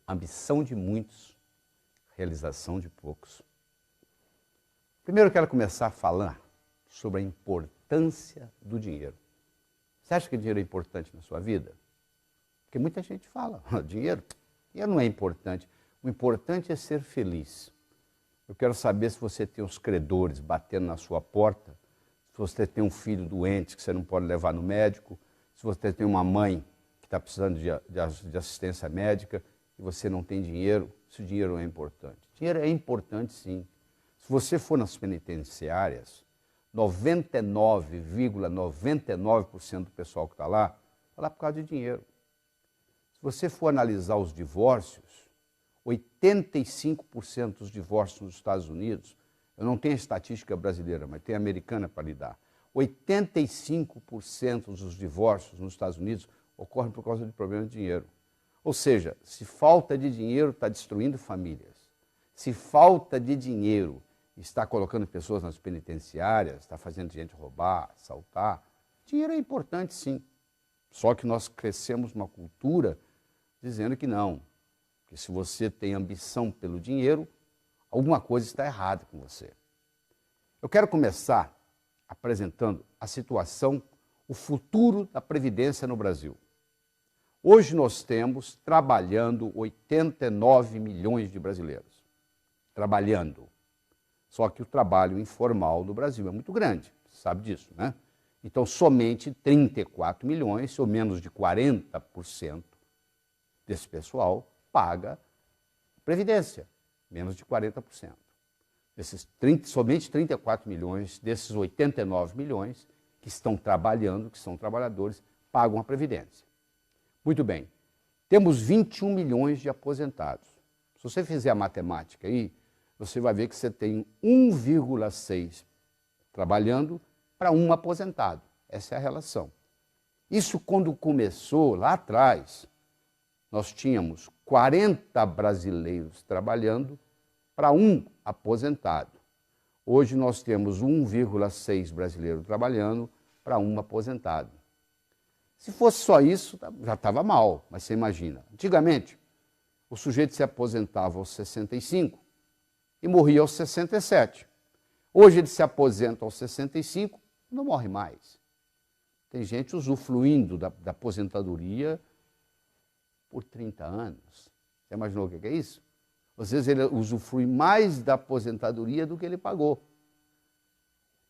Ambição de muitos, realização de poucos. Primeiro eu quero começar a falar sobre a importância do dinheiro. Você acha que dinheiro é importante na sua vida? Porque muita gente fala, dinheiro não é importante. O importante é ser feliz. Eu quero saber se você tem os credores batendo na sua porta, se você tem um filho doente que você não pode levar no médico, se você tem uma mãe que está precisando de assistência médica e você não tem dinheiro, se o dinheiro é importante. Dinheiro é importante, sim. Se você for nas penitenciárias, 99,99% do pessoal que está lá por causa de dinheiro. Se você for analisar os divórcios, 85% dos divórcios nos Estados Unidos, eu não tenho a estatística brasileira, mas tem a americana para lhe dar, 85% dos divórcios nos Estados Unidos ocorrem por causa de problemas de dinheiro. Ou seja, se falta de dinheiro está destruindo famílias. Se falta de dinheiro está colocando pessoas nas penitenciárias, está fazendo gente roubar, assaltar, dinheiro é importante, sim. Só que nós crescemos uma cultura dizendo que não, que se você tem ambição pelo dinheiro, alguma coisa está errada com você. Eu quero começar apresentando a situação, o futuro da Previdência no Brasil. Hoje nós temos trabalhando 89 milhões de brasileiros. Trabalhando. Só que o trabalho informal no Brasil é muito grande, você sabe disso, né? Então, somente 34 milhões, ou menos de 40% desse pessoal, paga Previdência, menos de 40%. Somente 34 milhões desses 89 milhões que estão trabalhando, que são trabalhadores, pagam a Previdência. Muito bem, temos 21 milhões de aposentados. Se você fizer a matemática aí, você vai ver que você tem 1,6 trabalhando para um aposentado. Essa é a relação. Isso quando começou lá atrás, nós tínhamos 40 brasileiros trabalhando para um aposentado. Hoje nós temos 1,6 brasileiros trabalhando para um aposentado. Se fosse só isso, já estava mal, mas você imagina. Antigamente, o sujeito se aposentava aos 65 e morria aos 67. Hoje ele se aposenta aos 65 e não morre mais. Tem gente usufruindo da aposentadoria por 30 anos. Você imaginou o que é isso? Às vezes ele usufrui mais da aposentadoria do que ele pagou.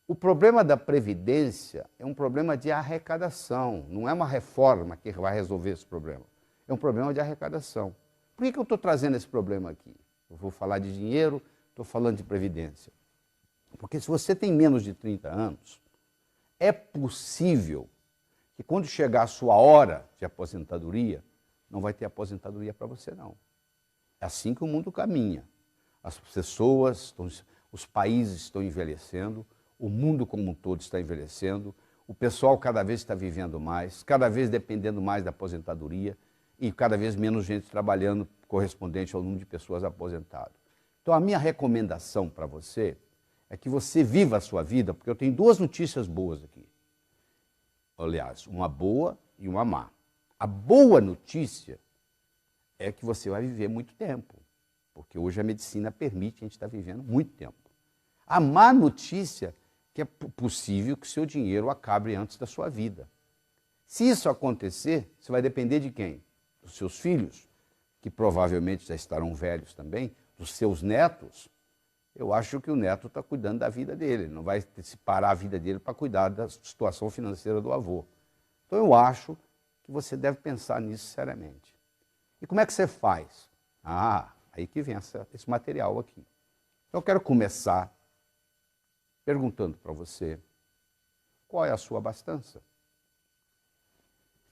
O problema da Previdência é um problema de arrecadação, não é uma reforma que vai resolver esse problema. É um problema de arrecadação. Por que eu estou trazendo esse problema aqui? Eu vou falar de dinheiro, estou falando de Previdência. Porque se você tem menos de 30 anos, é possível que quando chegar a sua hora de aposentadoria, não vai ter aposentadoria para você, não. É assim que o mundo caminha. As pessoas, os países estão envelhecendo, o mundo como um todo está envelhecendo, o pessoal cada vez está vivendo mais, cada vez dependendo mais da aposentadoria e cada vez menos gente trabalhando correspondente ao número de pessoas aposentadas. Então, a minha recomendação para você é que você viva a sua vida, porque eu tenho duas notícias boas aqui. Aliás, uma boa e uma má. A boa notícia é que você vai viver muito tempo, porque hoje a medicina permite a gente estar vivendo muito tempo. A má notícia é que é possível que seu dinheiro acabe antes da sua vida. Se isso acontecer, você vai depender de quem? Dos seus filhos, que provavelmente já estarão velhos também, dos seus netos. Eu acho que o neto está cuidando da vida dele, não vai parar a vida dele para cuidar da situação financeira do avô. Então eu acho que você deve pensar nisso seriamente. E como é que você faz? Aí que vem esse material aqui. Então eu quero começar perguntando para você, qual é a sua abastança?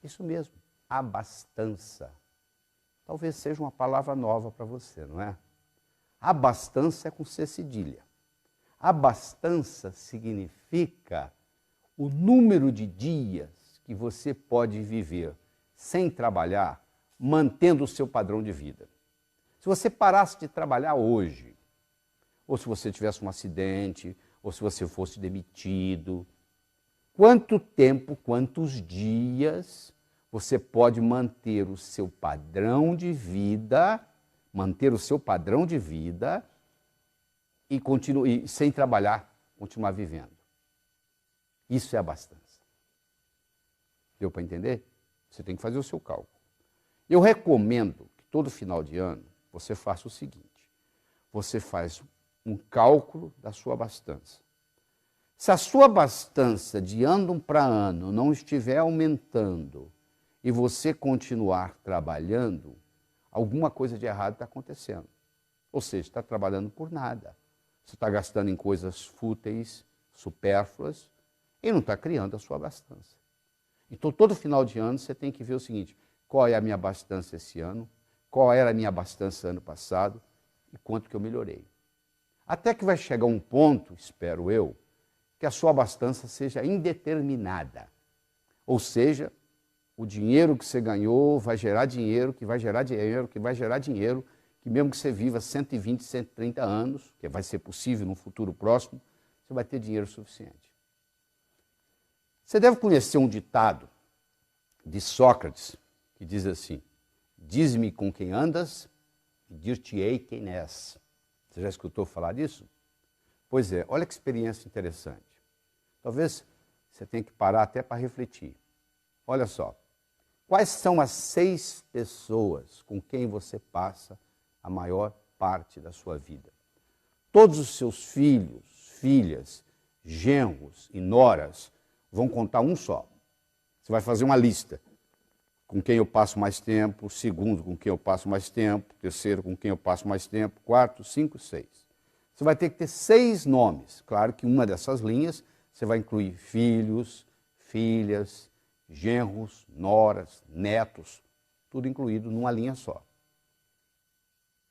Isso mesmo, abastança. Talvez seja uma palavra nova para você, não é? Abastança é com C cedilha. Abastança significa o número de dias que você pode viver sem trabalhar, mantendo o seu padrão de vida. Se você parasse de trabalhar hoje, ou se você tivesse um acidente, ou se você fosse demitido, quanto tempo, quantos dias você pode manter o seu padrão de vida, e sem trabalhar, continuar vivendo. Isso é abastança. Deu para entender? Você tem que fazer o seu cálculo. Eu recomendo que todo final de ano você faça o seguinte: você faz um cálculo da sua abastança. Se a sua abastança de ano para ano não estiver aumentando e você continuar trabalhando, alguma coisa de errado está acontecendo. Ou seja, está trabalhando por nada. Você está gastando em coisas fúteis, supérfluas, e não está criando a sua abastança. Então, todo final de ano, você tem que ver o seguinte: qual é a minha abastança esse ano, qual era a minha abastança ano passado e quanto que eu melhorei. Até que vai chegar um ponto, espero eu, que a sua abastança seja indeterminada. Ou seja, o dinheiro que você ganhou vai gerar dinheiro, que vai gerar dinheiro, que vai gerar dinheiro, que mesmo que você viva 120, 130 anos, que vai ser possível no futuro próximo, você vai ter dinheiro suficiente. Você deve conhecer um ditado de Sócrates, que diz assim: diz-me com quem andas e dir-te-ei quem és. Você já escutou falar disso? Pois é, olha que experiência interessante. Talvez você tenha que parar até para refletir. Olha só, quais são as 6 pessoas com quem você passa a maior parte da sua vida? Todos os seus filhos, filhas, genros e noras vão contar um só. Você vai fazer uma lista. Com quem eu passo mais tempo, segundo com quem eu passo mais tempo, terceiro com quem eu passo mais tempo, quarto, 5, 6. Você vai ter que ter 6 nomes. Claro que uma dessas linhas você vai incluir filhos, filhas, genros, noras, netos, tudo incluído numa linha só.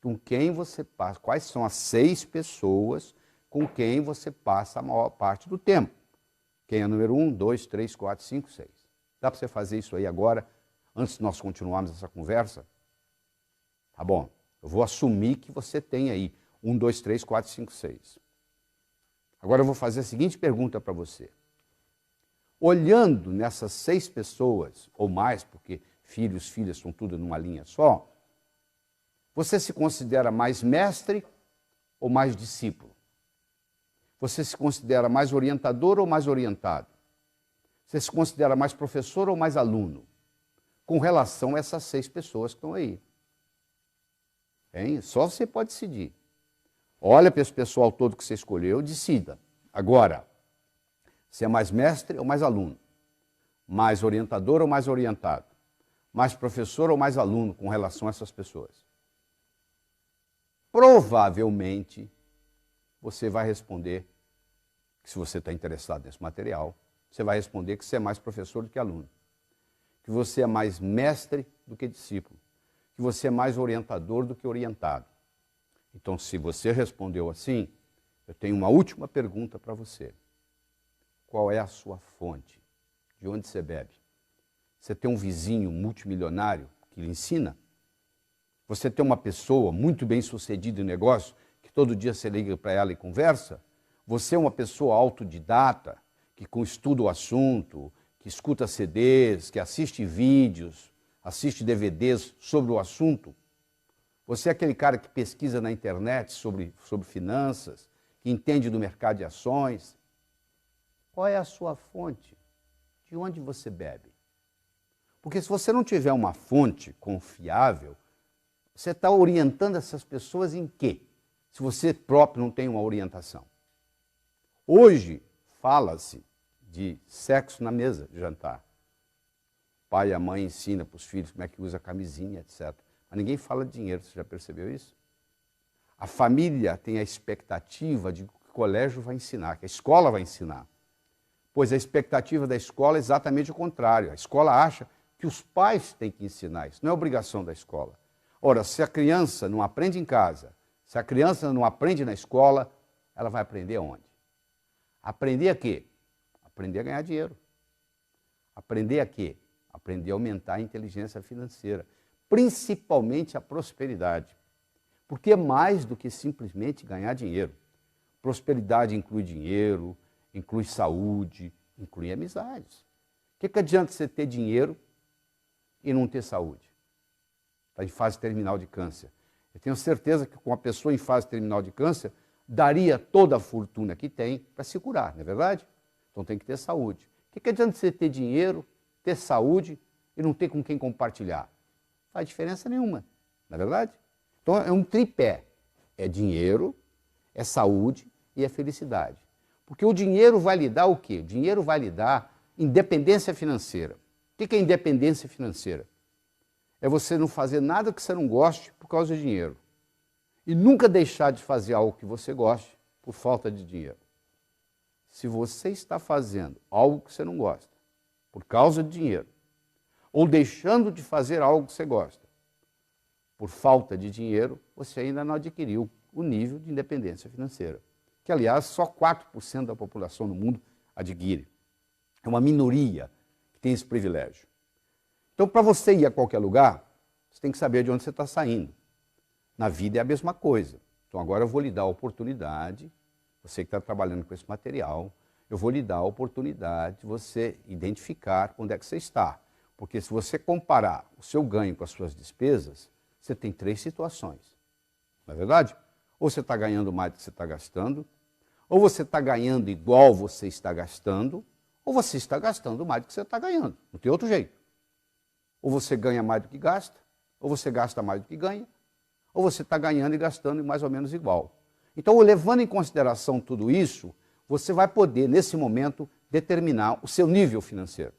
Com quem você passa, quais são as 6 pessoas com quem você passa a maior parte do tempo? Quem é número 1, 2, 3, 4, 5, 6. Dá para você fazer isso aí agora, antes de nós continuarmos essa conversa? Tá bom, eu vou assumir que você tem aí 1, 2, 3, 4, 5, 6. Agora eu vou fazer a seguinte pergunta para você. Olhando nessas 6 pessoas, ou mais, porque filhos, filhas são tudo numa linha só, você se considera mais mestre ou mais discípulo? Você se considera mais orientador ou mais orientado? Você se considera mais professor ou mais aluno? Com relação a essas 6 pessoas que estão aí. Hein? Só você pode decidir. Olha para esse pessoal todo que você escolheu, decida. Agora, você é mais mestre ou mais aluno? Mais orientador ou mais orientado? Mais professor ou mais aluno com relação a essas pessoas? Provavelmente, você vai responder, que se você está interessado nesse material, você vai responder que você é mais professor do que aluno, que você é mais mestre do que discípulo, que você é mais orientador do que orientado. Então, se você respondeu assim, eu tenho uma última pergunta para você. Qual é a sua fonte? De onde você bebe? Você tem um vizinho multimilionário que lhe ensina? Você tem uma pessoa muito bem sucedida em negócio, que todo dia você liga para ela e conversa? Você é uma pessoa autodidata, que estuda o assunto, que escuta CDs, que assiste vídeos, assiste DVDs sobre o assunto? Você é aquele cara que pesquisa na internet sobre finanças, que entende do mercado de ações? Qual é a sua fonte? De onde você bebe? Porque se você não tiver uma fonte confiável, você está orientando essas pessoas em quê? Se você próprio não tem uma orientação. Hoje, fala-se de sexo na mesa de jantar. O pai e a mãe ensinam para os filhos como é que usa camisinha, etc. Mas ninguém fala de dinheiro, você já percebeu isso? A família tem a expectativa de que o colégio vai ensinar, que a escola vai ensinar. Pois a expectativa da escola é exatamente o contrário. A escola acha que os pais têm que ensinar isso, não é obrigação da escola. Ora, se a criança não aprende em casa, se a criança não aprende na escola, ela vai aprender onde? Aprender a quê? Aprender a ganhar dinheiro. Aprender a quê? Aprender a aumentar a inteligência financeira, principalmente a prosperidade. Porque é mais do que simplesmente ganhar dinheiro. Prosperidade inclui dinheiro, inclui saúde, inclui amizades. O que adianta você ter dinheiro e não ter saúde. Está em fase terminal de câncer. Eu tenho certeza que com uma pessoa em fase terminal de câncer, daria toda a fortuna que tem para se curar, não é verdade? Então tem que ter saúde. O que adianta você ter dinheiro, ter saúde e não ter com quem compartilhar? Não faz diferença nenhuma, não é verdade? Então é um tripé. É dinheiro, é saúde e é felicidade. Porque o dinheiro vai lhe dar o quê? O dinheiro vai lhe dar independência financeira. O que é independência financeira? É você não fazer nada que você não goste por causa de dinheiro. E nunca deixar de fazer algo que você goste por falta de dinheiro. Se você está fazendo algo que você não gosta por causa de dinheiro, ou deixando de fazer algo que você gosta por falta de dinheiro, você ainda não adquiriu o nível de independência financeira. Que, aliás, só 4% da população no mundo adquire. É uma minoria que tem esse privilégio. Então, para você ir a qualquer lugar, você tem que saber de onde você está saindo. Na vida é a mesma coisa. Então, agora eu vou lhe dar a oportunidade, você que está trabalhando com esse material, eu vou lhe dar a oportunidade de você identificar onde é que você está. Porque se você comparar o seu ganho com as suas despesas, você tem 3 situações. Não é verdade? Ou você está ganhando mais do que você está gastando, ou você está ganhando igual você está gastando, ou você está gastando mais do que você está ganhando. Não tem outro jeito. Ou você ganha mais do que gasta, ou você gasta mais do que ganha, ou você está ganhando e gastando mais ou menos igual. Então, levando em consideração tudo isso, você vai poder, nesse momento, determinar o seu nível financeiro.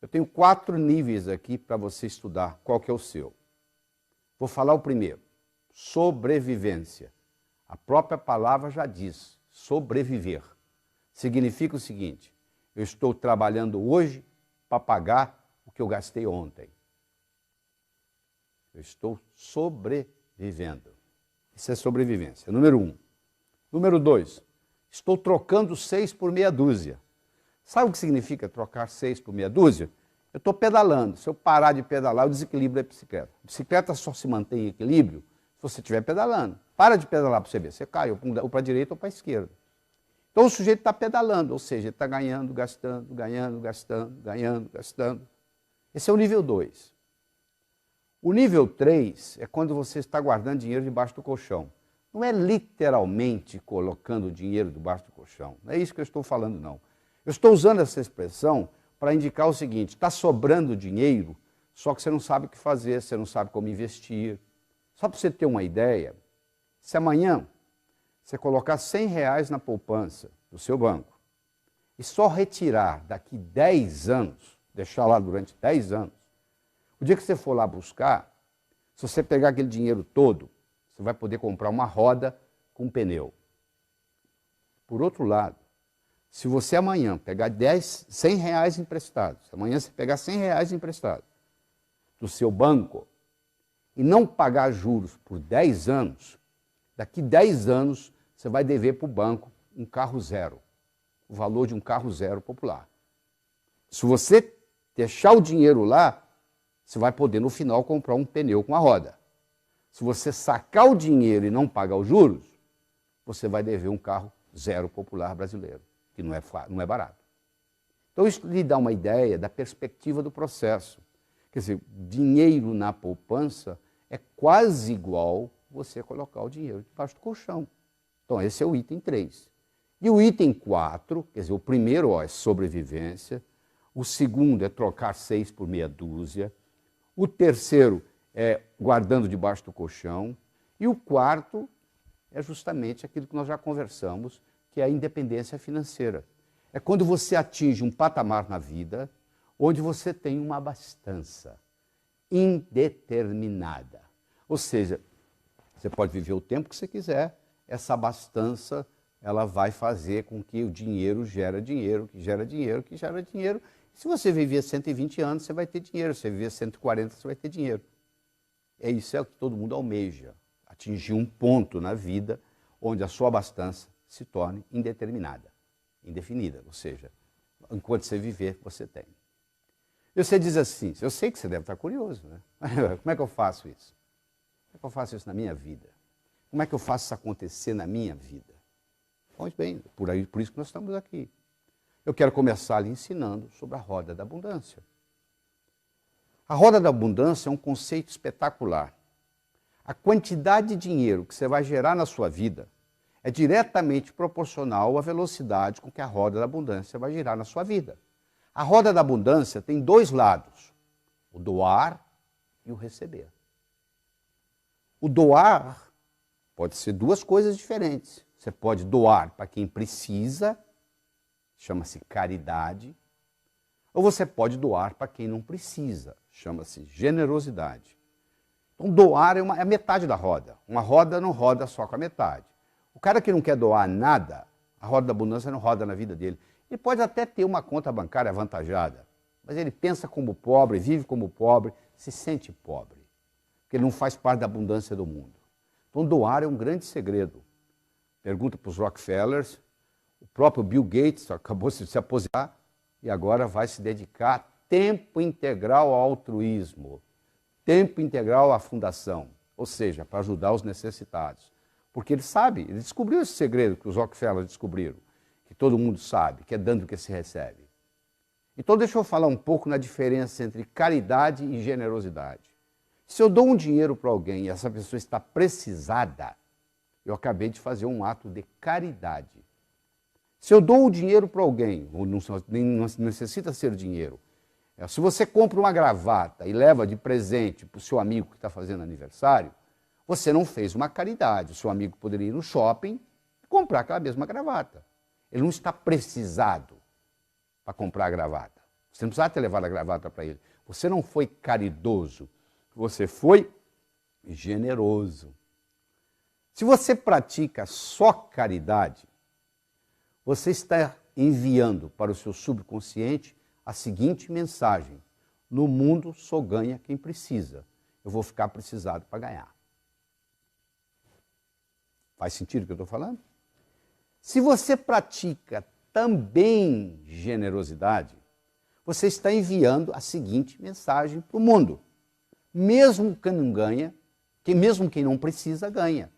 Eu tenho 4 níveis aqui para você estudar qual que é o seu. Vou falar o primeiro, sobrevivência. A própria palavra já diz, sobreviver. Significa o seguinte, eu estou trabalhando hoje para pagar o que eu gastei ontem. Eu estou sobrevivendo. Isso é sobrevivência. Número 1. Número 2. Estou trocando 6 por meia dúzia. Sabe o que significa trocar 6 por meia dúzia? Eu estou pedalando. Se eu parar de pedalar, eu desequilibro a bicicleta. A bicicleta só se mantém em equilíbrio se você estiver pedalando. Para de pedalar para você ver. Você cai ou para a direita ou para a esquerda. Então o sujeito está pedalando, ou seja, ele está ganhando, gastando, ganhando, gastando, ganhando, gastando. Esse é o nível 2. O nível 3 é quando você está guardando dinheiro debaixo do colchão. Não é literalmente colocando dinheiro debaixo do colchão. Não é isso que eu estou falando, não. Eu estou usando essa expressão para indicar o seguinte, está sobrando dinheiro, só que você não sabe o que fazer, você não sabe como investir. Só para você ter uma ideia, se amanhã você colocar R$100 na poupança do seu banco e só retirar daqui 10 anos, deixar lá durante 10 anos, o dia que você for lá buscar, se você pegar aquele dinheiro todo, você vai poder comprar uma roda com um pneu. Por outro lado, se você amanhã pegar R$100 emprestados, amanhã você pegar R$100 emprestados do seu banco e não pagar juros por 10 anos, daqui 10 anos você vai dever para o banco um carro zero, o valor de um carro zero popular. Se você deixar o dinheiro lá, você vai poder no final comprar um pneu com a roda. Se você sacar o dinheiro e não pagar os juros, você vai dever um carro zero popular brasileiro, que não é barato. Então isso lhe dá uma ideia da perspectiva do processo. Quer dizer, dinheiro na poupança é quase igual você colocar o dinheiro debaixo do colchão. Então esse é o item 3. E o item 4, quer dizer, o primeiro é sobrevivência, o segundo é trocar 6 por meia dúzia, o terceiro é guardando debaixo do colchão, e o quarto é justamente aquilo que nós já conversamos, que é a independência financeira. É quando você atinge um patamar na vida onde você tem uma abastança indeterminada. Ou seja, você pode viver o tempo que você quiser, essa abastança ela vai fazer com que o dinheiro gera dinheiro, que gera dinheiro, que gera dinheiro. Se você viver 120 anos, você vai ter dinheiro. Se você viver 140, você vai ter dinheiro. Isso é o que todo mundo almeja, atingir um ponto na vida onde a sua abastança se torne indeterminada, indefinida, ou seja, enquanto você viver, você tem. E você diz assim, eu sei que você deve estar curioso, né? Como é que eu faço isso? Como é que eu faço isso na minha vida? Como é que eu faço isso acontecer na minha vida? Pois bem, por isso que nós estamos aqui. Eu quero começar lhe ensinando sobre a roda da abundância. A roda da abundância é um conceito espetacular. A quantidade de dinheiro que você vai gerar na sua vida é diretamente proporcional à velocidade com que a roda da abundância vai girar na sua vida. A roda da abundância tem dois lados, o doar e o receber. O doar pode ser duas coisas diferentes. Você pode doar para quem precisa, chama-se caridade, ou você pode doar para quem não precisa, chama-se generosidade. Então, doar é a metade da roda. Uma roda não roda só com a metade. O cara que não quer doar nada, a roda da abundância não roda na vida dele. Ele pode até ter uma conta bancária avantajada, mas ele pensa como pobre, vive como pobre, se sente pobre, porque ele não faz parte da abundância do mundo. Então, doar é um grande segredo. Pergunta para os Rockefellers, o próprio Bill Gates acabou de se aposentar e agora vai se dedicar tempo integral ao altruísmo, tempo integral à fundação, ou seja, para ajudar os necessitados. Porque ele sabe, ele descobriu esse segredo que os Rockefellers descobriram, que todo mundo sabe, que é dando que se recebe. Então deixa eu falar um pouco na diferença entre caridade e generosidade. Se eu dou um dinheiro para alguém e essa pessoa está precisada, eu acabei de fazer um ato de caridade. Se eu dou o dinheiro para alguém, ou não necessita ser dinheiro, se você compra uma gravata e leva de presente para o seu amigo que está fazendo aniversário, você não fez uma caridade. O seu amigo poderia ir no shopping e comprar aquela mesma gravata. Ele não está precisado para comprar a gravata. Você não precisava ter levado a gravata para ele. Você não foi caridoso, você foi generoso. Se você pratica só caridade, você está enviando para o seu subconsciente a seguinte mensagem: no mundo só ganha quem precisa. Eu vou ficar precisado para ganhar. Faz sentido o que eu estou falando? Se você pratica também generosidade, você está enviando a seguinte mensagem para o mundo: mesmo quem não ganha, mesmo quem não precisa, ganha.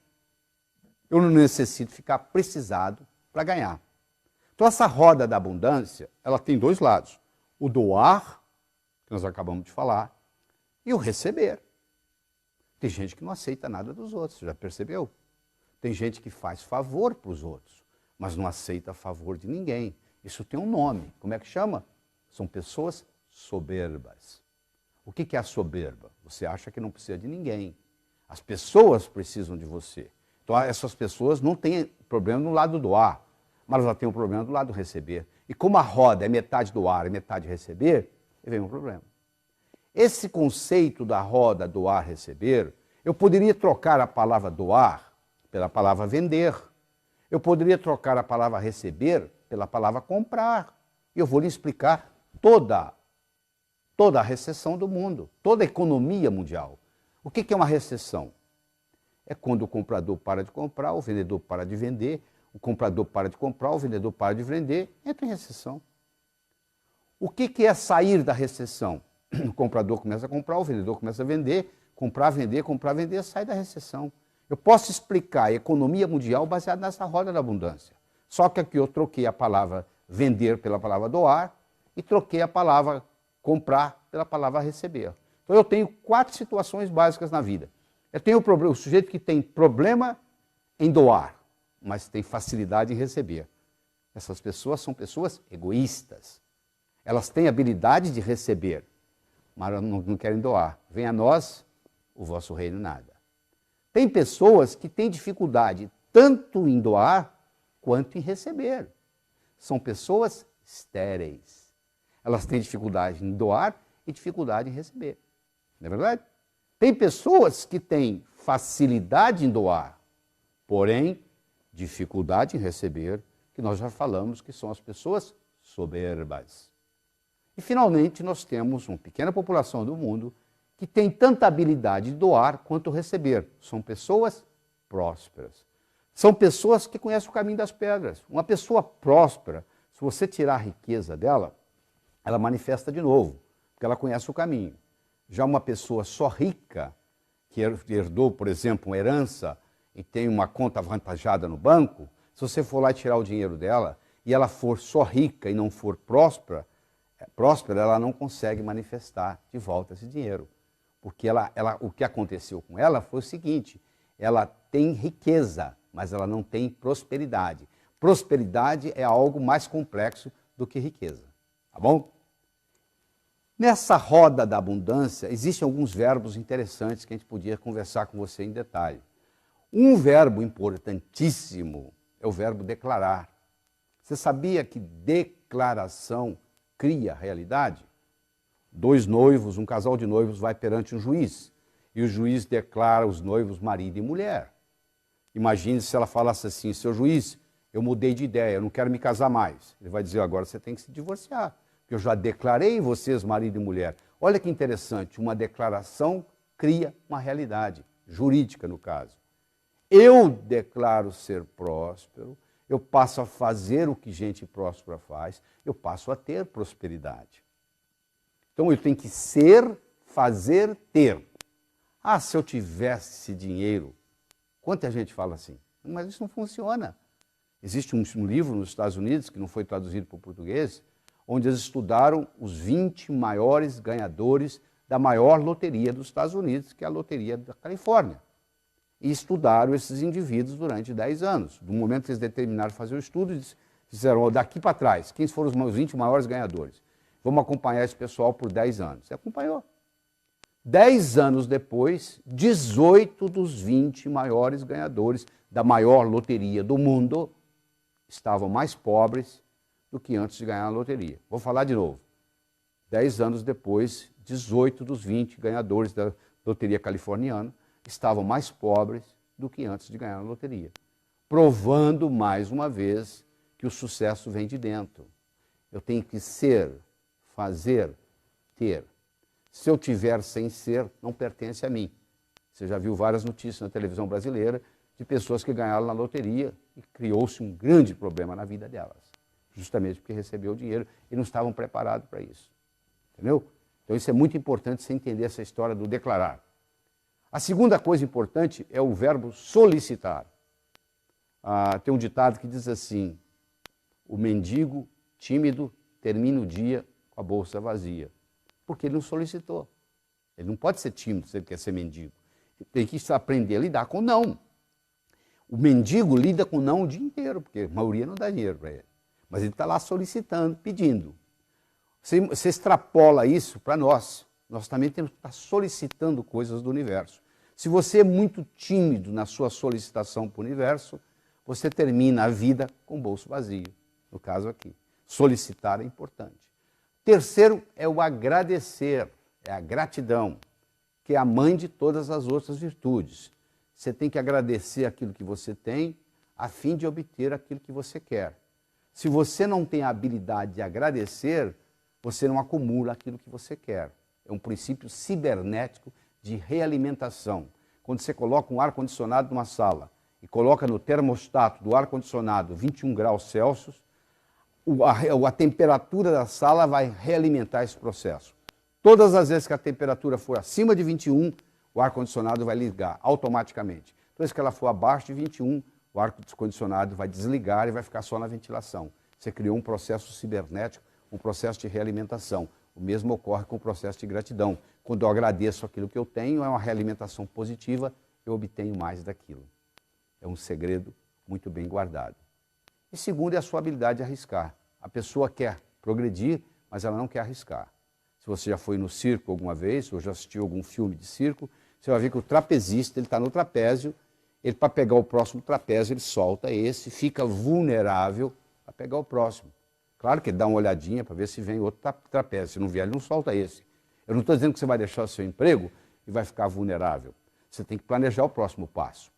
Eu não necessito ficar precisado para ganhar. Então essa roda da abundância, ela tem dois lados: o doar, que nós acabamos de falar, e o receber. Tem gente que não aceita nada dos outros, você já percebeu? Tem gente que faz favor para os outros, mas não aceita favor de ninguém. Isso tem um nome. Como é que chama? São pessoas soberbas. O que é a soberba? Você acha que não precisa de ninguém. As pessoas precisam de você. Então essas pessoas não têm problema no lado do doar, mas elas têm um problema do lado do receber. E como a roda é metade doar e metade receber, vem um problema. Esse conceito da roda doar-receber, eu poderia trocar a palavra doar pela palavra vender. Eu poderia trocar a palavra receber pela palavra comprar. E eu vou lhe explicar toda a recessão do mundo, toda a economia mundial. O que é uma recessão? É quando o comprador para de comprar, o vendedor para de vender, o comprador para de comprar, o vendedor para de vender, entra em recessão. O que é sair da recessão? O comprador começa a comprar, o vendedor começa a vender, comprar, vender, sai da recessão. Eu posso explicar a economia mundial baseada nessa roda da abundância. Só que aqui eu troquei a palavra vender pela palavra doar e troquei a palavra comprar pela palavra receber. Então eu tenho 4 situações básicas na vida. Eu tenho o sujeito que tem problema em doar, mas tem facilidade em receber. Essas pessoas são pessoas egoístas. Elas têm habilidade de receber, mas não querem doar. Venha a nós o vosso reino nada. Tem pessoas que têm dificuldade tanto em doar quanto em receber. São pessoas estéreis. Elas têm dificuldade em doar e dificuldade em receber. Não é verdade? Tem pessoas que têm facilidade em doar, porém dificuldade em receber, que nós já falamos que são as pessoas soberbas. E finalmente nós temos uma pequena população do mundo que tem tanta habilidade de doar quanto receber. São pessoas prósperas. São pessoas que conhecem o caminho das pedras. Uma pessoa próspera, se você tirar a riqueza dela, ela manifesta de novo, porque ela conhece o caminho. Já uma pessoa só rica, que herdou, por exemplo, uma herança e tem uma conta avantajada no banco, se você for lá tirar o dinheiro dela e ela for só rica e não for próspera, próspera, ela não consegue manifestar de volta esse dinheiro. Porque o que aconteceu com ela foi o seguinte, ela tem riqueza, mas ela não tem prosperidade. Prosperidade é algo mais complexo do que riqueza, tá bom? Nessa roda da abundância, existem alguns verbos interessantes que a gente podia conversar com você em detalhe. Um verbo importantíssimo é o verbo declarar. Você sabia que declaração cria realidade? Dois noivos, um casal de noivos vai perante um juiz e o juiz declara os noivos marido e mulher. Imagine se ela falasse assim, seu juiz, eu mudei de ideia, eu não quero me casar mais. Ele vai dizer, agora você tem que se divorciar, porque eu já declarei vocês marido e mulher. Olha que interessante, uma declaração cria uma realidade, jurídica no caso. Eu declaro ser próspero, eu passo a fazer o que gente próspera faz, eu passo a ter prosperidade. Então eu tenho que ser, fazer, ter. Ah, se eu tivesse esse dinheiro, quanta gente fala assim, mas isso não funciona. Existe um livro nos Estados Unidos, que não foi traduzido para o português, onde eles estudaram os 20 maiores ganhadores da maior loteria dos Estados Unidos, que é a loteria da Califórnia. E estudaram esses indivíduos durante 10 anos. Do momento que eles determinaram fazer o estudo, eles disseram, daqui para trás, quem foram os 20 maiores ganhadores? Vamos acompanhar esse pessoal por 10 anos. E acompanhou. 10 anos depois, 18 dos 20 maiores ganhadores da maior loteria do mundo estavam mais pobres do que antes de ganhar a loteria. Vou falar de novo. 10 anos depois, 18 dos 20 ganhadores da loteria californiana estavam mais pobres do que antes de ganhar a loteria. Provando, mais uma vez, que o sucesso vem de dentro. Eu tenho que ser, fazer, ter. Se eu tiver sem ser, não pertence a mim. Você já viu várias notícias na televisão brasileira de pessoas que ganharam na loteria e criou-se um grande problema na vida delas. Justamente porque recebeu o dinheiro e não estavam preparados para isso. Entendeu? Então isso é muito importante você entender essa história do declarar. A segunda coisa importante é o verbo solicitar. Tem um ditado que diz assim, o mendigo tímido termina o dia com a bolsa vazia. Porque ele não solicitou. Ele não pode ser tímido se ele quer ser mendigo. Ele tem que aprender a lidar com não. O mendigo lida com não o dia inteiro, porque a maioria não dá dinheiro para ele. Mas ele está lá solicitando, pedindo. Você extrapola isso para nós. Nós também temos que estar solicitando coisas do universo. Se você é muito tímido na sua solicitação para o universo, você termina a vida com o bolso vazio. No caso aqui. Solicitar é importante. Terceiro é o agradecer, é a gratidão, que é a mãe de todas as outras virtudes. Você tem que agradecer aquilo que você tem, a fim de obter aquilo que você quer. Se você não tem a habilidade de agradecer, você não acumula aquilo que você quer. É um princípio cibernético de realimentação. Quando você coloca um ar-condicionado numa sala e coloca no termostato do ar-condicionado 21 graus Celsius, a temperatura da sala vai realimentar esse processo. Todas as vezes que a temperatura for acima de 21, o ar-condicionado vai ligar automaticamente. Toda vez que ela for abaixo de 21, o ar-condicionado vai desligar e vai ficar só na ventilação. Você criou um processo cibernético, um processo de realimentação. O mesmo ocorre com o processo de gratidão. Quando eu agradeço aquilo que eu tenho, é uma realimentação positiva, eu obtenho mais daquilo. É um segredo muito bem guardado. E segundo é a sua habilidade de arriscar. A pessoa quer progredir, mas ela não quer arriscar. Se você já foi no circo alguma vez, ou já assistiu algum filme de circo, você vai ver que o trapezista ele está no trapézio, ele para pegar o próximo trapézio, ele solta esse, fica vulnerável a pegar o próximo. Claro que ele dá uma olhadinha para ver se vem outro trapézio. Se não vier, ele não solta esse. Eu não estou dizendo que você vai deixar o seu emprego e vai ficar vulnerável. Você tem que planejar o próximo passo.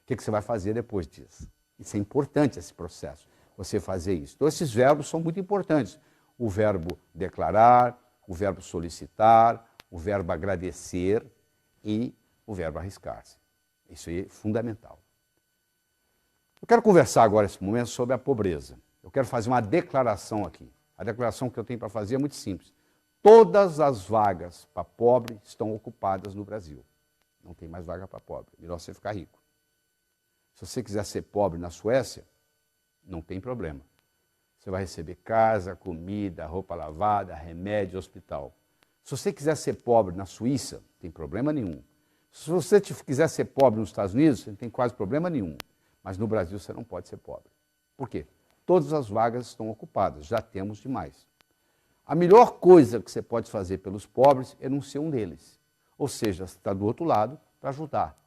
O que você vai fazer depois disso? Isso é importante, esse processo, você fazer isso. Então, esses verbos são muito importantes. O verbo declarar, o verbo solicitar, o verbo agradecer e o verbo arriscar-se. Isso aí é fundamental. Eu quero conversar agora, nesse momento, sobre a pobreza. Eu quero fazer uma declaração aqui. A declaração que eu tenho para fazer é muito simples. Todas as vagas para pobre estão ocupadas no Brasil. Não tem mais vaga para pobre. Melhor você ficar rico. Se você quiser ser pobre na Suécia, não tem problema. Você vai receber casa, comida, roupa lavada, remédio, hospital. Se você quiser ser pobre na Suíça, não tem problema nenhum. Se você quiser ser pobre nos Estados Unidos, você não tem quase problema nenhum. Mas no Brasil você não pode ser pobre. Por quê? Todas as vagas estão ocupadas, já temos demais. A melhor coisa que você pode fazer pelos pobres é não ser um deles. Ou seja, você está do outro lado para ajudar.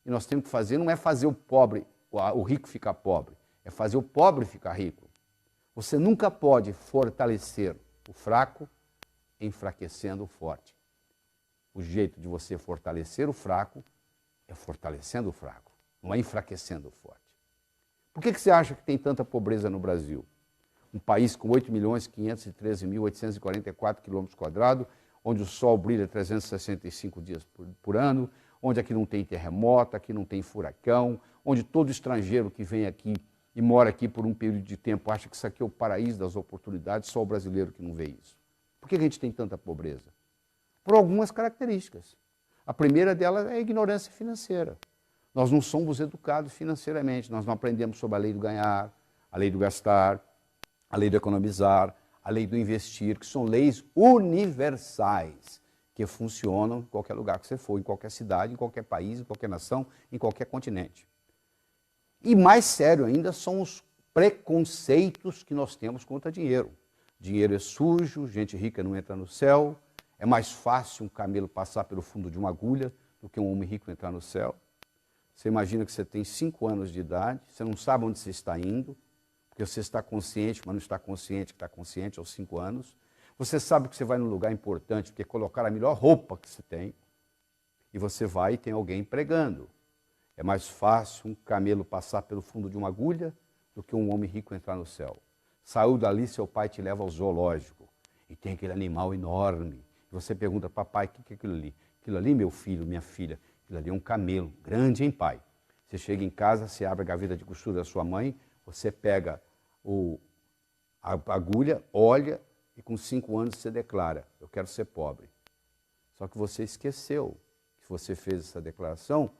E nós temos que fazer, não é fazer o pobre, o rico ficar pobre, é fazer o pobre ficar rico. Você nunca pode fortalecer o fraco enfraquecendo o forte. O jeito de você fortalecer o fraco é fortalecendo o fraco, não é enfraquecendo o forte. Por que você acha que tem tanta pobreza no Brasil? Um país com 8.513.844 km², onde o sol brilha 365 dias por ano, onde aqui não tem terremoto, aqui não tem furacão, onde todo estrangeiro que vem aqui e mora aqui por um período de tempo acha que isso aqui é o paraíso das oportunidades, só o brasileiro que não vê isso. Por que a gente tem tanta pobreza? Por algumas características. A primeira delas é a ignorância financeira. Nós não somos educados financeiramente, nós não aprendemos sobre a lei do ganhar, a lei do gastar, a lei do economizar, a lei do investir, que são leis universais, que funcionam em qualquer lugar que você for, em qualquer cidade, em qualquer país, em qualquer nação, em qualquer continente. E mais sério ainda são os preconceitos que nós temos contra dinheiro. Dinheiro é sujo, gente rica não entra no céu, é mais fácil um camelo passar pelo fundo de uma agulha do que um homem rico entrar no céu. Você imagina que você tem 5 anos de idade, você não sabe onde você está indo, porque você está consciente, mas não está consciente que está consciente aos 5 anos. Você sabe que você vai num lugar importante, porque colocar a melhor roupa que você tem, e você vai e tem alguém pregando. É mais fácil um camelo passar pelo fundo de uma agulha do que um homem rico entrar no céu. Saiu dali, seu pai te leva ao zoológico, e tem aquele animal enorme. E você pergunta, papai, o que é aquilo ali? Aquilo ali, meu filho, minha filha, aquilo ali é um camelo, grande, hein, pai? Você chega em casa, você abre a gaveta de costura da sua mãe, você pega a agulha, olha, e com 5 anos você declara, eu quero ser pobre. Só que você esqueceu que você fez essa declaração,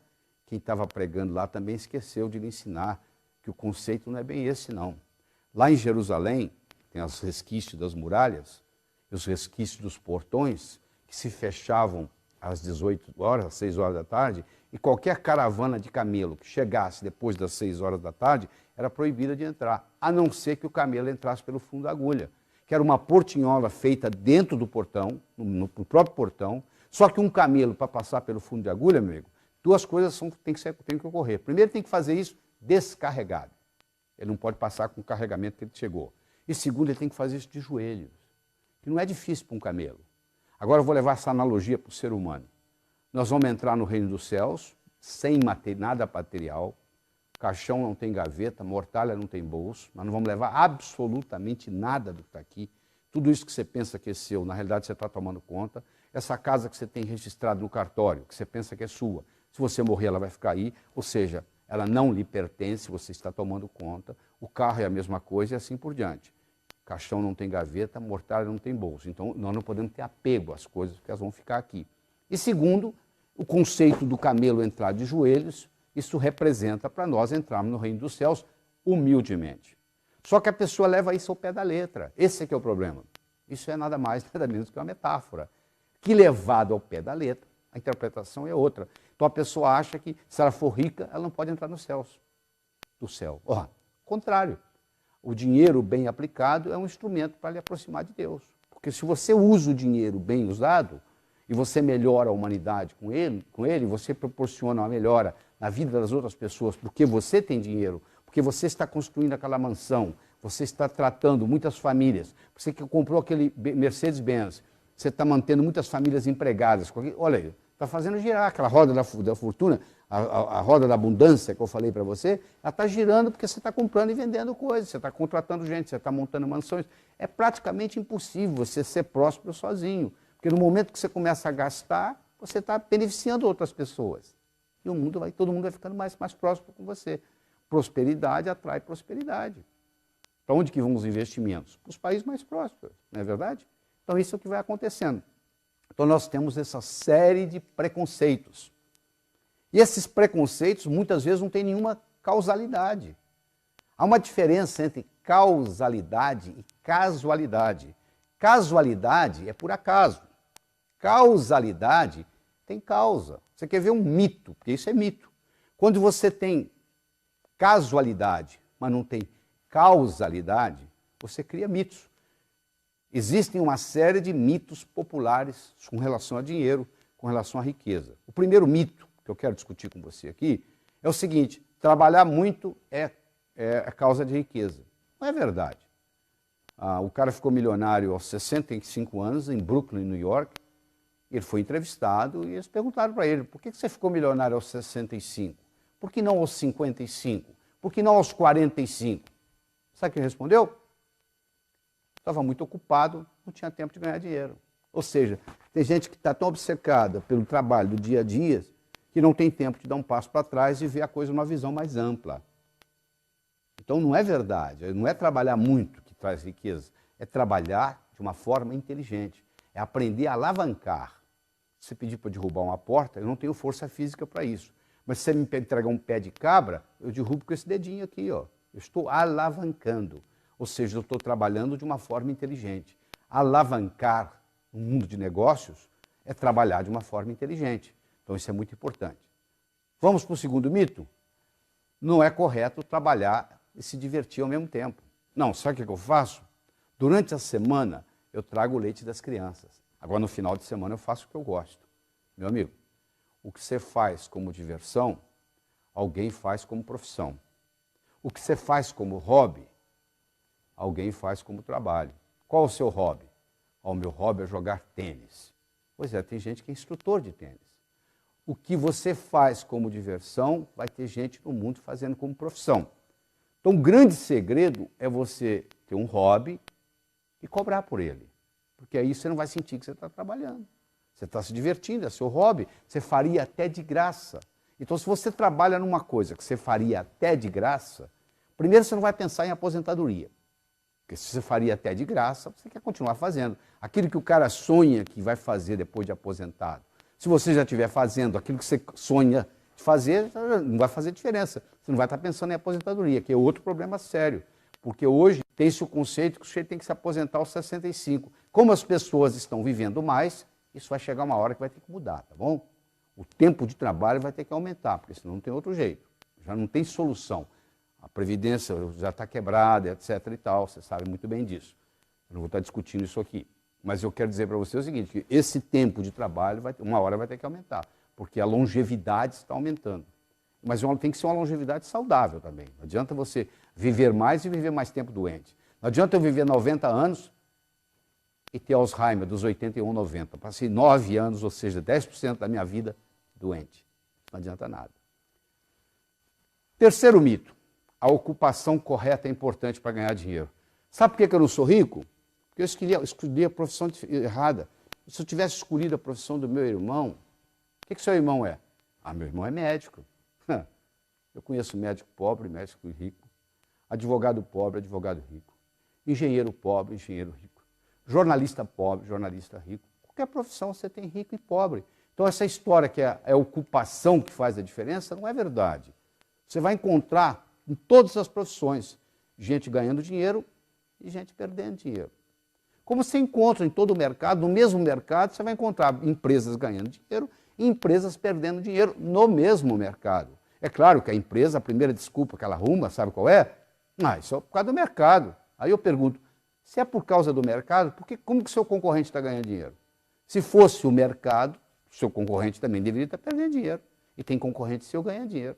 quem estava pregando lá também esqueceu de lhe ensinar que o conceito não é bem esse, não. Lá em Jerusalém, tem os resquícios das muralhas, os resquícios dos portões, que se fechavam às 18 horas, às 6 horas da tarde, e qualquer caravana de camelo que chegasse depois das 6 horas da tarde era proibida de entrar, a não ser que o camelo entrasse pelo fundo da agulha, que era uma portinhola feita dentro do portão, no próprio portão, só que um camelo, para passar pelo fundo de agulha, meu amigo, 2 coisas tem que ocorrer. Primeiro, tem que fazer isso descarregado. Ele não pode passar com o carregamento que ele chegou. E segundo, ele tem que fazer isso de joelhos, que não é difícil para um camelo. Agora eu vou levar essa analogia para o ser humano. Nós vamos entrar no reino dos céus, sem nada material, caixão não tem gaveta, mortalha não tem bolso, nós não vamos levar absolutamente nada do que está aqui. Tudo isso que você pensa que é seu, na realidade você está tomando conta. Essa casa que você tem registrado no cartório, que você pensa que é sua, se você morrer ela vai ficar aí, ou seja, ela não lhe pertence, você está tomando conta. O carro é a mesma coisa e assim por diante. Caixão não tem gaveta, mortalha não tem bolso. Então, nós não podemos ter apego às coisas, porque elas vão ficar aqui. E segundo, o conceito do camelo entrar de joelhos, isso representa para nós entrarmos no reino dos céus humildemente. Só que a pessoa leva isso ao pé da letra. Esse é que é o problema. Isso é nada mais, nada menos que uma metáfora. Que levado ao pé da letra, a interpretação é outra. Então a pessoa acha que se ela for rica, ela não pode entrar nos céus. Do céu. Contrário. O dinheiro bem aplicado é um instrumento para lhe aproximar de Deus. Porque se você usa o dinheiro bem usado, e você melhora a humanidade com ele, você proporciona uma melhora na vida das outras pessoas, porque você tem dinheiro, porque você está construindo aquela mansão, você está tratando muitas famílias, você que comprou aquele Mercedes-Benz, você está mantendo muitas famílias empregadas. Olha aí, está fazendo girar aquela roda da fortuna, a roda da abundância que eu falei para você, ela está girando porque você está comprando e vendendo coisas, você está contratando gente, você está montando mansões. É praticamente impossível você ser próspero sozinho, porque no momento que você começa a gastar, você está beneficiando outras pessoas. E todo mundo vai ficando mais próximo com você. Prosperidade atrai prosperidade. Para onde que vão os investimentos? Para os países mais prósperos, não é verdade? Então isso é o que vai acontecendo. Então nós temos essa série de preconceitos. E esses preconceitos muitas vezes não têm nenhuma causalidade. Há uma diferença entre causalidade e casualidade. Casualidade é por acaso. Causalidade tem causa. Você quer ver um mito, porque isso é mito. Quando você tem casualidade, mas não tem causalidade, você cria mitos. Existem uma série de mitos populares com relação a dinheiro, com relação à riqueza. O primeiro mito que eu quero discutir com você aqui é o seguinte: trabalhar muito é causa de riqueza. Não é verdade. O cara ficou milionário aos 65 anos, em Brooklyn, New York. Ele foi entrevistado e eles perguntaram para ele: por que você ficou milionário aos 65? Por que não aos 55? Por que não aos 45? Sabe o que ele respondeu? Estava muito ocupado, não tinha tempo de ganhar dinheiro. Ou seja, tem gente que está tão obcecada pelo trabalho do dia a dia que não tem tempo de dar um passo para trás e ver a coisa numa visão mais ampla. Então não é verdade, não é trabalhar muito que traz riqueza, é trabalhar de uma forma inteligente, é aprender a alavancar. Se você pedir para derrubar uma porta, eu não tenho força física para isso. Mas se você me entregar um pé de cabra, eu derrubo com esse dedinho aqui, ó. Eu estou alavancando, ou seja, eu estou trabalhando de uma forma inteligente. Alavancar no mundo de negócios é trabalhar de uma forma inteligente. Então isso é muito importante. Vamos para o segundo mito? Não é correto trabalhar e se divertir ao mesmo tempo. Não, sabe o que eu faço? Durante a semana eu trago o leite das crianças. Agora no final de semana eu faço o que eu gosto. Meu amigo, o que você faz como diversão, alguém faz como profissão. O que você faz como hobby, alguém faz como trabalho. Qual é o seu hobby? O meu hobby é jogar tênis. Pois é, tem gente que é instrutor de tênis. O que você faz como diversão, vai ter gente no mundo fazendo como profissão. Então, o grande segredo é você ter um hobby e cobrar por ele. Porque aí você não vai sentir que você está trabalhando. Você está se divertindo, é seu hobby. Você faria até de graça. Então, se você trabalha numa coisa que você faria até de graça, primeiro você não vai pensar em aposentadoria. Porque se você faria até de graça, você quer continuar fazendo. Aquilo que o cara sonha que vai fazer depois de aposentado. Se você já estiver fazendo aquilo que você sonha de fazer, não vai fazer diferença. Você não vai estar pensando em aposentadoria, que é outro problema sério. Porque hoje tem-se o conceito que o sujeito tem que se aposentar aos 65. Como as pessoas estão vivendo mais, isso vai chegar uma hora que vai ter que mudar, tá bom? O tempo de trabalho vai ter que aumentar, porque senão não tem outro jeito. Já não tem solução. A Previdência já está quebrada, etc. e tal, você sabe muito bem disso. Eu não vou estar discutindo isso aqui. Mas eu quero dizer para você o seguinte, que esse tempo de trabalho, uma hora vai ter que aumentar, porque a longevidade está aumentando. Mas tem que ser uma longevidade saudável também. Não adianta você viver mais e viver mais tempo doente. Não adianta eu viver 90 anos e ter Alzheimer dos 81, 90. Passei 9 anos, ou seja, 10% da minha vida doente. Não adianta nada. Terceiro mito. A ocupação correta é importante para ganhar dinheiro. Sabe por que eu não sou rico? Porque eu escolhi a profissão errada. Se eu tivesse escolhido a profissão do meu irmão, o que seu irmão é? Meu irmão é médico. Eu conheço médico pobre, médico rico. Advogado pobre, advogado rico. Engenheiro pobre, engenheiro rico. Jornalista pobre, jornalista rico. Qualquer profissão você tem rico e pobre. Então essa história que é a ocupação que faz a diferença não é verdade. Você vai encontrar em todas as profissões gente ganhando dinheiro e gente perdendo dinheiro. Como você encontra em todo o mercado, no mesmo mercado, você vai encontrar empresas ganhando dinheiro e empresas perdendo dinheiro no mesmo mercado. É claro que a empresa, a primeira desculpa que ela arruma, sabe qual é? Isso é por causa do mercado. Aí eu pergunto, se é por causa do mercado, como que o seu concorrente está ganhando dinheiro? Se fosse o mercado, o seu concorrente também deveria estar perdendo dinheiro. E tem concorrente seu ganhando dinheiro.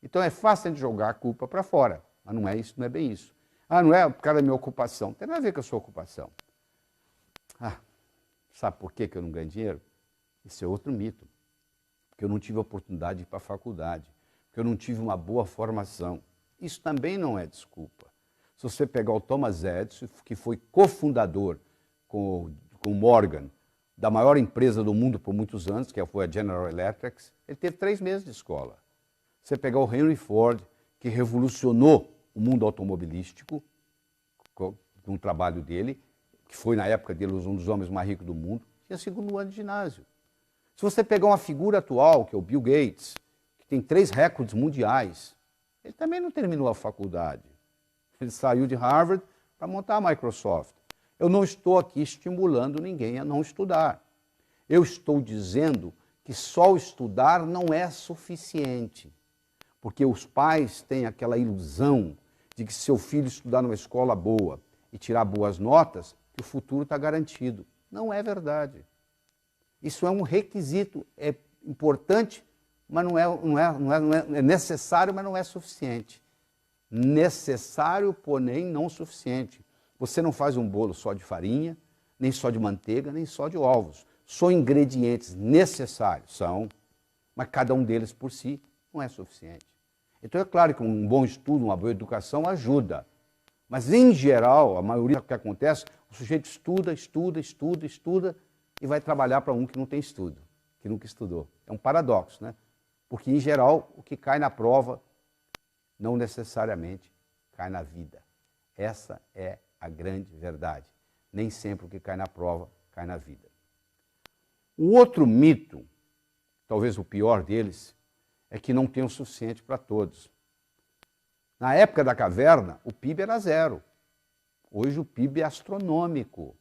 Então é fácil de jogar a culpa para fora. Mas não é isso, não é bem isso. Não é por causa da minha ocupação. Não tem nada a ver com a sua ocupação. Sabe por que eu não ganho dinheiro? Isso é outro mito. Porque eu não tive a oportunidade de ir para a faculdade. Porque eu não tive uma boa formação. Isso também não é desculpa. Se você pegar o Thomas Edison, que foi cofundador com o Morgan, da maior empresa do mundo por muitos anos, que foi a General Electric, ele teve 3 meses de escola. Você pegar o Henry Ford, que revolucionou o mundo automobilístico, com um trabalho dele, que foi na época dele um dos homens mais ricos do mundo, tinha 2º ano de ginásio. Se você pegar uma figura atual, que é o Bill Gates, que tem 3 recordes mundiais, Ele também não terminou a faculdade. Ele saiu de Harvard para montar a Microsoft. Eu não estou aqui estimulando ninguém a não estudar. Eu estou dizendo que só estudar não é suficiente. Porque os pais têm aquela ilusão de que se seu filho estudar numa escola boa e tirar boas notas, que o futuro está garantido. Não é verdade. Isso é um requisito, é importante, mas é necessário, mas não é suficiente. Necessário, porém não suficiente. Você não faz um bolo só de farinha, nem só de manteiga, nem só de ovos. São ingredientes necessários, são, mas cada um deles por si não é suficiente. Então é claro que um bom estudo, uma boa educação ajuda. Mas em geral, a maioria do que acontece, o sujeito estuda e vai trabalhar para um que não tem estudo, que nunca estudou. É um paradoxo, né? Porque em geral, o que cai na prova não necessariamente cai na vida. Essa é a grande verdade. Nem sempre o que cai na prova cai na vida. O outro mito, talvez o pior deles, é que não tem o suficiente para todos. Na época da caverna, o PIB era 0. Hoje o PIB é astronômico.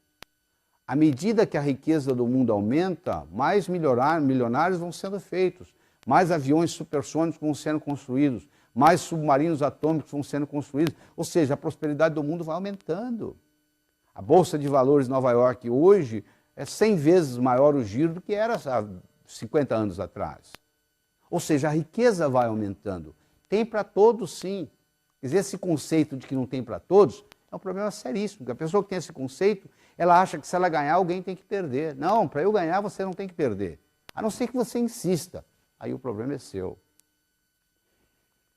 À medida que a riqueza do mundo aumenta, mais milionários vão sendo feitos, mais aviões supersônicos vão sendo construídos, mais submarinos atômicos vão sendo construídos, ou seja, a prosperidade do mundo vai aumentando. A Bolsa de Valores de Nova York hoje é 100 vezes maior o giro do que era há 50 anos atrás. Ou seja, a riqueza vai aumentando. Tem para todos, sim. Quer dizer, esse conceito de que não tem para todos é um problema seríssimo, porque a pessoa que tem esse conceito, ela acha que se ela ganhar, alguém tem que perder. Não, para eu ganhar, você não tem que perder. A não ser que você insista. Aí o problema é seu.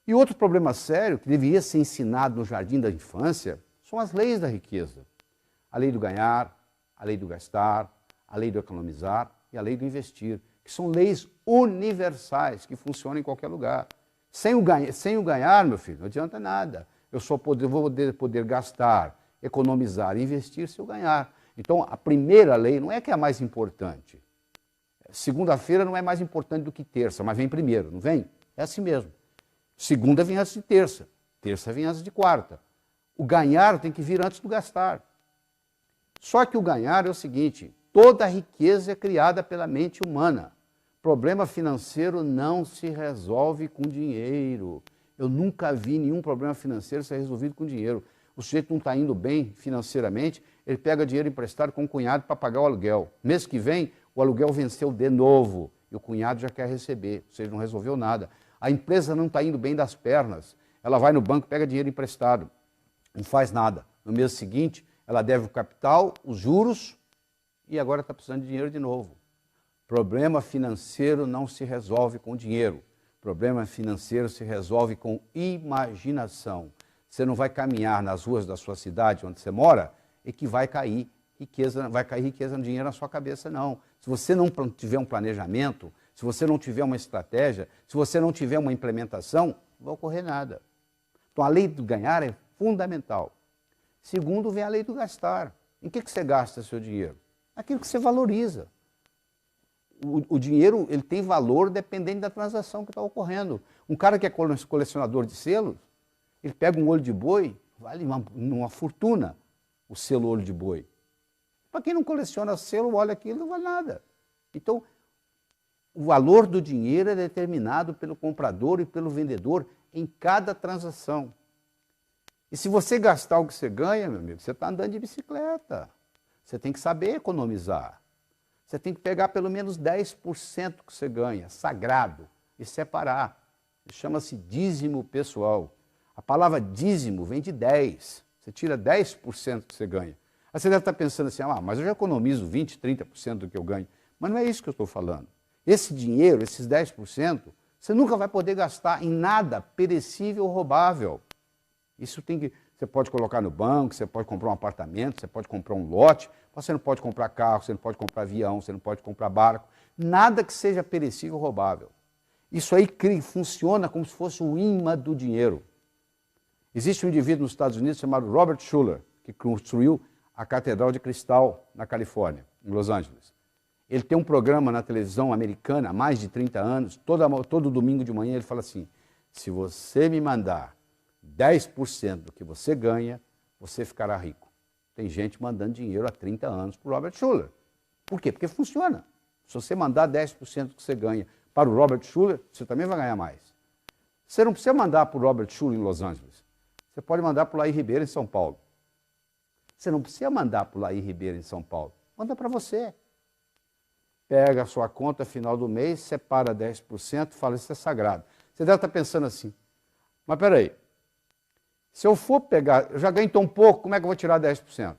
E outro problema sério, que deveria ser ensinado no jardim da infância, são as leis da riqueza. A lei do ganhar, a lei do gastar, a lei do economizar e a lei do investir, que são leis universais que funcionam em qualquer lugar. Sem o ganhar, meu filho, não adianta nada. Eu só vou poder gastar, economizar e investir se eu ganhar. Então, a primeira lei não é que é a mais importante. Segunda-feira não é mais importante do que terça, mas vem primeiro, não vem? É assim mesmo. Segunda vem antes de terça, terça vem antes de quarta. O ganhar tem que vir antes do gastar. Só que o ganhar é o seguinte, toda a riqueza é criada pela mente humana. Problema financeiro não se resolve com dinheiro. Eu nunca vi nenhum problema financeiro ser resolvido com dinheiro. O sujeito não está indo bem financeiramente, ele pega dinheiro emprestado com o cunhado para pagar o aluguel. Mês que vem, o aluguel venceu de novo e o cunhado já quer receber, ou seja, não resolveu nada. A empresa não está indo bem das pernas, ela vai no banco, pega dinheiro emprestado, não faz nada. No mês seguinte, ela deve o capital, os juros e agora está precisando de dinheiro de novo. Problema financeiro não se resolve com dinheiro. Problema financeiro se resolve com imaginação. Você não vai caminhar nas ruas da sua cidade, onde você mora, e que vai cair riqueza no dinheiro na sua cabeça, não. Se você não tiver um planejamento, se você não tiver uma estratégia, se você não tiver uma implementação, não vai ocorrer nada. Então, a lei do ganhar é fundamental. Segundo, vem a lei do gastar. Em que você gasta seu dinheiro? Aquilo que você valoriza. O dinheiro ele tem valor dependendo da transação que está ocorrendo. Um cara que é colecionador de selos, ele pega um olho de boi, vale uma fortuna o selo olho de boi. Para quem não coleciona selo, olha aquilo, não vale nada. Então, o valor do dinheiro é determinado pelo comprador e pelo vendedor em cada transação. E se você gastar o que você ganha, meu amigo, você está andando de bicicleta. Você tem que saber economizar. Você tem que pegar pelo menos 10% que você ganha, sagrado, e separar. Chama-se dízimo pessoal. A palavra dízimo vem de 10. Você tira 10% que você ganha. Aí você deve estar pensando assim, mas eu já economizo 20%, 30% do que eu ganho. Mas não é isso que eu estou falando. Esse dinheiro, esses 10%, você nunca vai poder gastar em nada perecível ou roubável. Isso tem que... Você pode colocar no banco, você pode comprar um apartamento, você pode comprar um lote, você não pode comprar carro, você não pode comprar avião, você não pode comprar barco, nada que seja perecível ou roubável. Isso aí funciona como se fosse o imã do dinheiro. Existe um indivíduo nos Estados Unidos chamado Robert Schuller, que construiu a Catedral de Cristal na Califórnia, em Los Angeles. Ele tem um programa na televisão americana há mais de 30 anos, todo domingo de manhã ele fala assim, Se você me mandar 10% do que você ganha, você ficará rico. Tem gente mandando dinheiro há 30 anos para o Robert Schuller. Por quê? Porque funciona. Se você mandar 10% do que você ganha para o Robert Schuller, você também vai ganhar mais. Você não precisa mandar para o Robert Schuller em Los Angeles. Você pode mandar para o Laí Ribeiro em São Paulo. Você não precisa mandar para o Laí Ribeiro em São Paulo. Manda para você. Pega a sua conta final do mês, separa 10% e fala, isso é sagrado. Você deve estar pensando assim, mas peraí, se eu for pegar, eu já ganho tão pouco, como é que eu vou tirar 10%?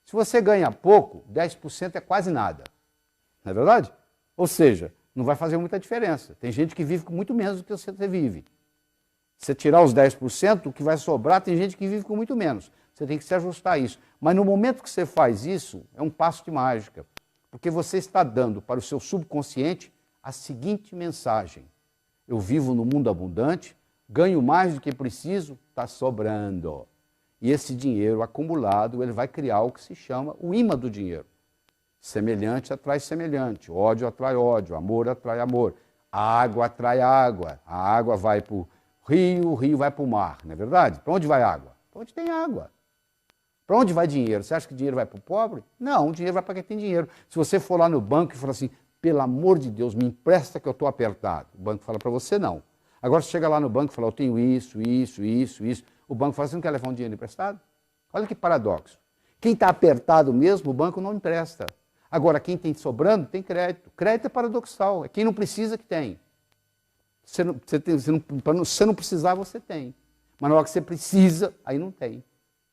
Se você ganha pouco, 10% é quase nada. Não é verdade? Ou seja, não vai fazer muita diferença. Tem gente que vive com muito menos do que você vive. Se você tirar os 10%, o que vai sobrar, tem gente que vive com muito menos. Você tem que se ajustar a isso. Mas no momento que você faz isso, é um passo de mágica. Porque você está dando para o seu subconsciente a seguinte mensagem. Eu vivo no mundo abundante, ganho mais do que preciso, está sobrando. E esse dinheiro acumulado, ele vai criar o que se chama o imã do dinheiro. Semelhante atrai semelhante, ódio atrai ódio, amor atrai amor, a água atrai a água vai para o rio vai para o mar, não é verdade? Para onde vai a água? Para onde tem água. Para onde vai dinheiro? Você acha que dinheiro vai para o pobre? Não, o dinheiro vai para quem tem dinheiro. Se você for lá no banco e falar assim, pelo amor de Deus, me empresta que eu estou apertado. O banco fala para você, não. Agora, você chega lá no banco e fala, eu tenho isso. O banco fala, você não quer levar um dinheiro emprestado? Olha que paradoxo. Quem está apertado mesmo, o banco não empresta. Agora, quem tem sobrando, tem crédito. Crédito é paradoxal, é quem não precisa que tem. Você não precisar, você tem. Mas na hora que você precisa, aí não tem.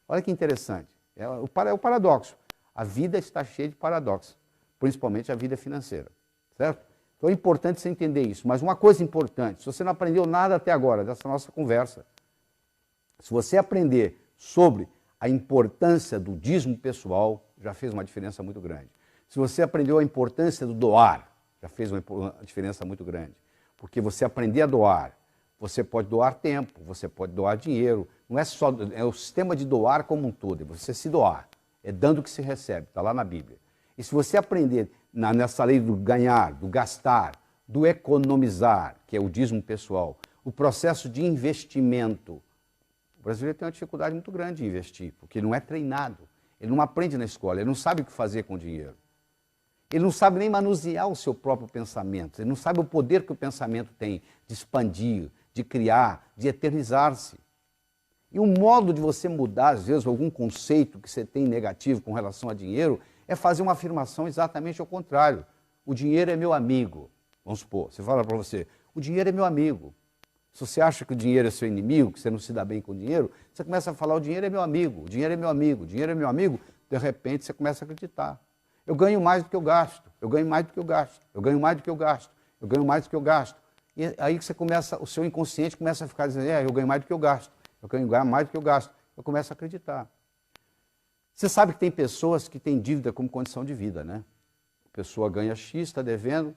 Olha que interessante. É o paradoxo. A vida está cheia de paradoxos, principalmente a vida financeira. Certo? Então é importante você entender isso. Mas uma coisa importante, se você não aprendeu nada até agora dessa nossa conversa, se você aprender sobre a importância do dízimo pessoal, já fez uma diferença muito grande. Se você aprendeu a importância do doar, já fez uma diferença muito grande. Porque você aprender a doar, você pode doar tempo, você pode doar dinheiro. Não é só, é o sistema de doar como um todo, é você se doar. É dando que se recebe, está lá na Bíblia. E se você aprender nessa lei do ganhar, do gastar, do economizar, que é o dízimo pessoal, o processo de investimento, o brasileiro tem uma dificuldade muito grande em investir, porque ele não é treinado, ele não aprende na escola, ele não sabe o que fazer com o dinheiro. Ele não sabe nem manusear o seu próprio pensamento, ele não sabe o poder que o pensamento tem de expandir, de criar, de eternizar-se. E o modo de você mudar, às vezes, algum conceito que você tem negativo com relação a dinheiro, é fazer uma afirmação exatamente ao contrário. O dinheiro é meu amigo. Vamos supor, você fala para você, o dinheiro é meu amigo. Se você acha que o dinheiro é seu inimigo, que você não se dá bem com o dinheiro, você começa a falar, o dinheiro é meu amigo, o dinheiro é meu amigo, o dinheiro é meu amigo, de repente você começa a acreditar. Eu ganho mais do que eu gasto, eu ganho mais do que eu gasto, eu ganho mais do que eu gasto, eu ganho mais do que eu gasto. E aí que você começa, o seu inconsciente começa a ficar dizendo, eu ganho mais do que eu gasto, eu ganho mais do que eu gasto. Eu começo a acreditar. Você sabe que tem pessoas que têm dívida como condição de vida, né? A pessoa ganha X, está devendo,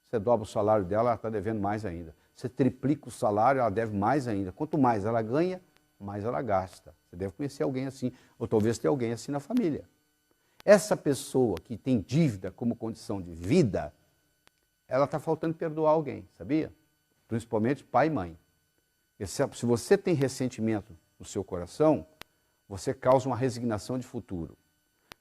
você dobra o salário dela, ela está devendo mais ainda. Você triplica o salário, ela deve mais ainda. Quanto mais ela ganha, mais ela gasta. Você deve conhecer alguém assim, ou talvez ter alguém assim na família. Essa pessoa que tem dívida como condição de vida, ela está faltando perdoar alguém, sabia? Principalmente pai e mãe. Se você tem ressentimento no seu coração, você causa uma resignação de futuro.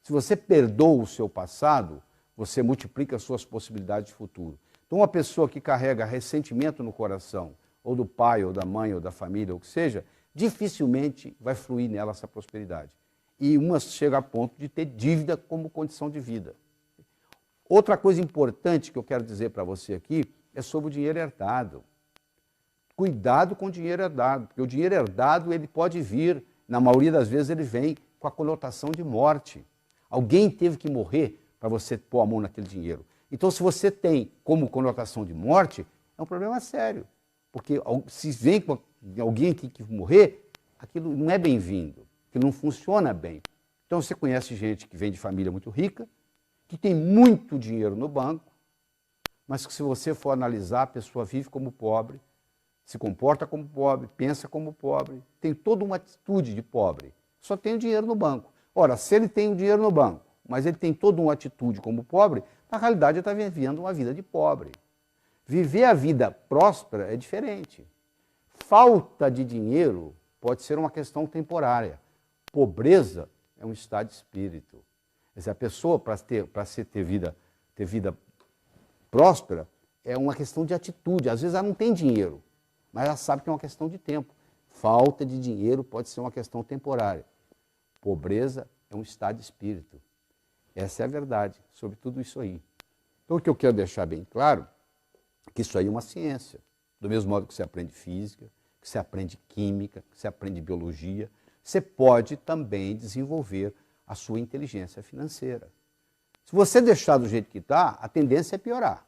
Se você perdoa o seu passado, você multiplica as suas possibilidades de futuro. Então, uma pessoa que carrega ressentimento no coração, ou do pai, ou da mãe, ou da família, ou o que seja, dificilmente vai fluir nela essa prosperidade. E uma chega a ponto de ter dívida como condição de vida. Outra coisa importante que eu quero dizer para você aqui é sobre o dinheiro herdado. Cuidado com o dinheiro herdado, porque o dinheiro herdado ele pode vir, na maioria das vezes ele vem com a conotação de morte. Alguém teve que morrer para você pôr a mão naquele dinheiro. Então, se você tem como conotação de morte, é um problema sério. Porque se vem com alguém que tem que morrer, aquilo não é bem-vindo, aquilo não funciona bem. Então, você conhece gente que vem de família muito rica, que tem muito dinheiro no banco, mas que se você for analisar, a pessoa vive como pobre, se comporta como pobre, pensa como pobre, tem toda uma atitude de pobre, só tem o dinheiro no banco. Ora, se ele tem o dinheiro no banco, mas ele tem toda uma atitude como pobre, na realidade ele está vivendo uma vida de pobre. Viver a vida próspera é diferente. falta de dinheiro pode ser uma questão temporária. Pobreza é um estado de espírito. Quer dizer, a pessoa, para ter vida próspera, é uma questão de atitude. Às vezes ela não tem dinheiro, mas ela sabe que é uma questão de tempo. Falta de dinheiro pode ser uma questão temporária. Pobreza é um estado de espírito. Essa é a verdade sobre tudo isso aí. Então, o que eu quero deixar bem claro é que isso aí é uma ciência. Do mesmo modo que você aprende física, que você aprende química, que você aprende biologia, você pode também desenvolver a sua inteligência financeira. Se você deixar do jeito que está, a tendência é piorar.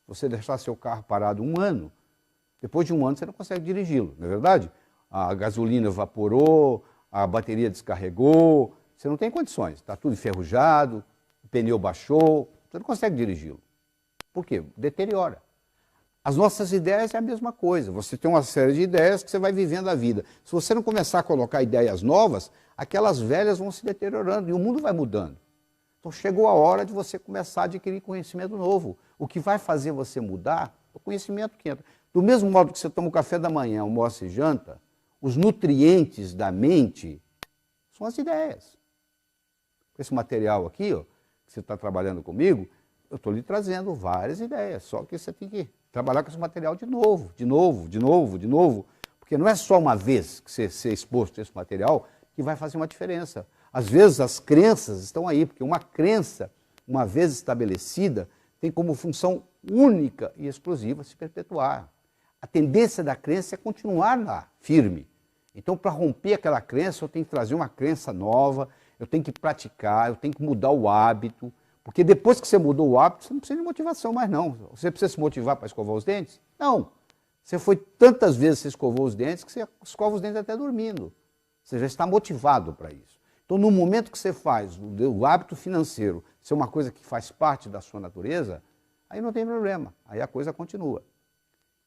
Se você deixar seu carro parado um ano, depois de um ano você não consegue dirigi-lo, não é verdade? A gasolina evaporou, a bateria descarregou, você não tem condições, está tudo enferrujado, o pneu baixou, você não consegue dirigi-lo. Por quê? Deteriora. As nossas ideias é a mesma coisa, você tem uma série de ideias que você vai vivendo a vida. Se você não começar a colocar ideias novas, aquelas velhas vão se deteriorando e o mundo vai mudando. Então chegou a hora de você começar a adquirir conhecimento novo. O que vai fazer você mudar é o conhecimento que entra. Do mesmo modo que você toma o café da manhã, almoça e janta, os nutrientes da mente são as ideias. Esse material aqui, ó, que você está trabalhando comigo, eu estou lhe trazendo várias ideias, só que você tem que trabalhar com esse material de novo, porque não é só uma vez que você ser exposto a esse material que vai fazer uma diferença. Às vezes as crenças estão aí, porque uma crença, uma vez estabelecida, tem como função única e exclusiva se perpetuar. A tendência da crença é continuar lá, firme. Então, para romper aquela crença, eu tenho que trazer uma crença nova, eu tenho que praticar, eu tenho que mudar o hábito, porque depois que você mudou o hábito, você não precisa de motivação mais não. Você precisa se motivar para escovar os dentes? Não. Você foi tantas vezes que você escovou os dentes que você escova os dentes até dormindo. Você já está motivado para isso. Então, no momento que você faz o hábito financeiro ser uma coisa que faz parte da sua natureza, aí não tem problema, aí a coisa continua.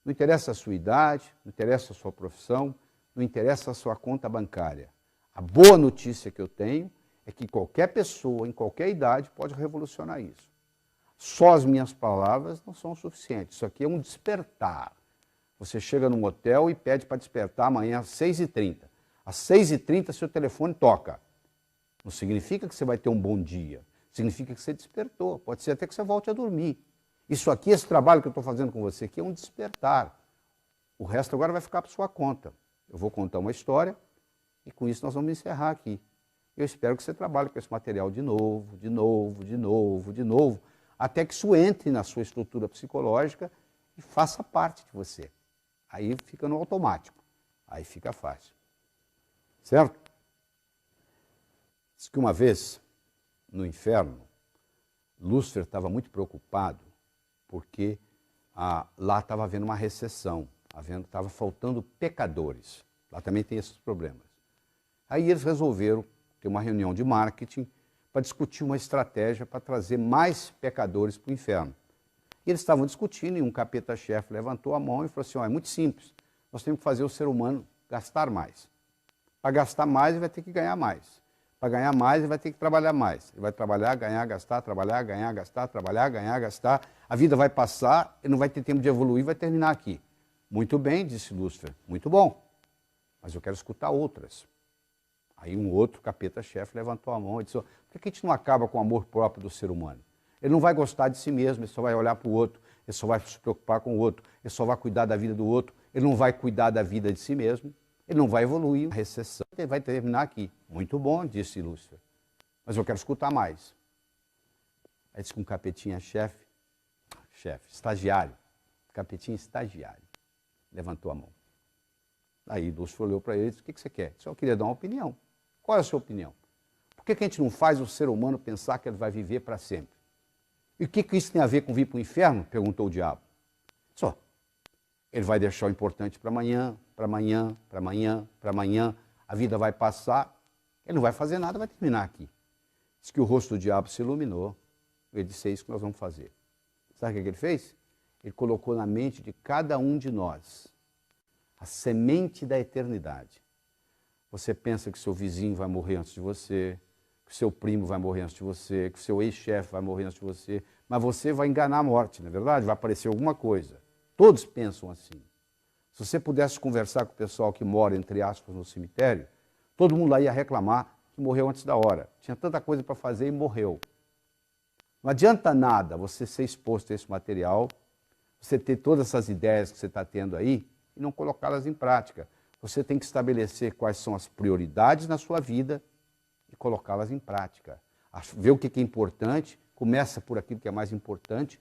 Não interessa a sua idade, não interessa a sua profissão, não interessa a sua conta bancária. A boa notícia que eu tenho é que qualquer pessoa, em qualquer idade, pode revolucionar isso. Só as minhas palavras não são suficientes. Isso aqui é um despertar. Você chega num hotel e pede para despertar amanhã às 6h30. Às 6h30 seu telefone toca. Não significa que você vai ter um bom dia. Significa que você despertou. Pode ser até que você volte a dormir. Isso aqui, esse trabalho que eu estou fazendo com você aqui é um despertar. O resto agora vai ficar por sua conta. Eu vou contar uma história e com isso nós vamos encerrar aqui. Eu espero que você trabalhe com esse material de novo, até que isso entre na sua estrutura psicológica e faça parte de você. Aí fica no automático, aí fica fácil. Certo? Diz que uma vez, no inferno, Lúcifer estava muito preocupado porque lá estava havendo uma recessão, estava faltando pecadores. Lá também tem esses problemas. Aí eles resolveram ter uma reunião de marketing para discutir uma estratégia para trazer mais pecadores para o inferno. E eles estavam discutindo e um capeta-chefe levantou a mão e falou assim, é muito simples, nós temos que fazer o ser humano gastar mais. Para gastar mais, ele vai ter que ganhar mais. Para ganhar mais, ele vai ter que trabalhar mais. Ele vai trabalhar, ganhar, gastar, trabalhar, ganhar, gastar, trabalhar, ganhar, gastar. A vida vai passar, ele não vai ter tempo de evoluir, vai terminar aqui. Muito bem, disse Lúcifer, muito bom, mas eu quero escutar outras. Aí um outro capeta-chefe levantou a mão e disse, por que a gente não acaba com o amor próprio do ser humano? Ele não vai gostar de si mesmo, ele só vai olhar para o outro, ele só vai se preocupar com o outro, ele só vai cuidar da vida do outro, ele não vai cuidar da vida de si mesmo, ele não vai evoluir, a recessão vai terminar aqui. Muito bom, disse Lúcifer, mas eu quero escutar mais. Aí disse que um capetinha-chefe, estagiário, capetinha estagiário, levantou a mão. Aí Lúcifer olhou para ele e disse, o que você quer? Eu queria dar uma opinião. Qual é a sua opinião? Por que a gente não faz o ser humano pensar que ele vai viver para sempre? E o que isso tem a ver com vir para o inferno? Perguntou o diabo. Só. Ele vai deixar o importante para amanhã, para amanhã, para amanhã, para amanhã. A vida vai passar, ele não vai fazer nada, vai terminar aqui. Diz que o rosto do diabo se iluminou. Ele disse, é isso que nós vamos fazer. Sabe o que ele fez? Ele colocou na mente de cada um de nós a semente da eternidade. Você pensa que seu vizinho vai morrer antes de você, que seu primo vai morrer antes de você, que seu ex-chefe vai morrer antes de você, mas você vai enganar a morte, não é verdade? Vai aparecer alguma coisa. Todos pensam assim. Se você pudesse conversar com o pessoal que mora, entre aspas, no cemitério, todo mundo lá ia reclamar que morreu antes da hora. Tinha tanta coisa para fazer e morreu. Não adianta nada você ser exposto a esse material, você ter todas essas ideias que você está tendo aí e não colocá-las em prática. Você tem que estabelecer quais são as prioridades na sua vida e colocá-las em prática. Ver o que é importante, começa por aquilo que é mais importante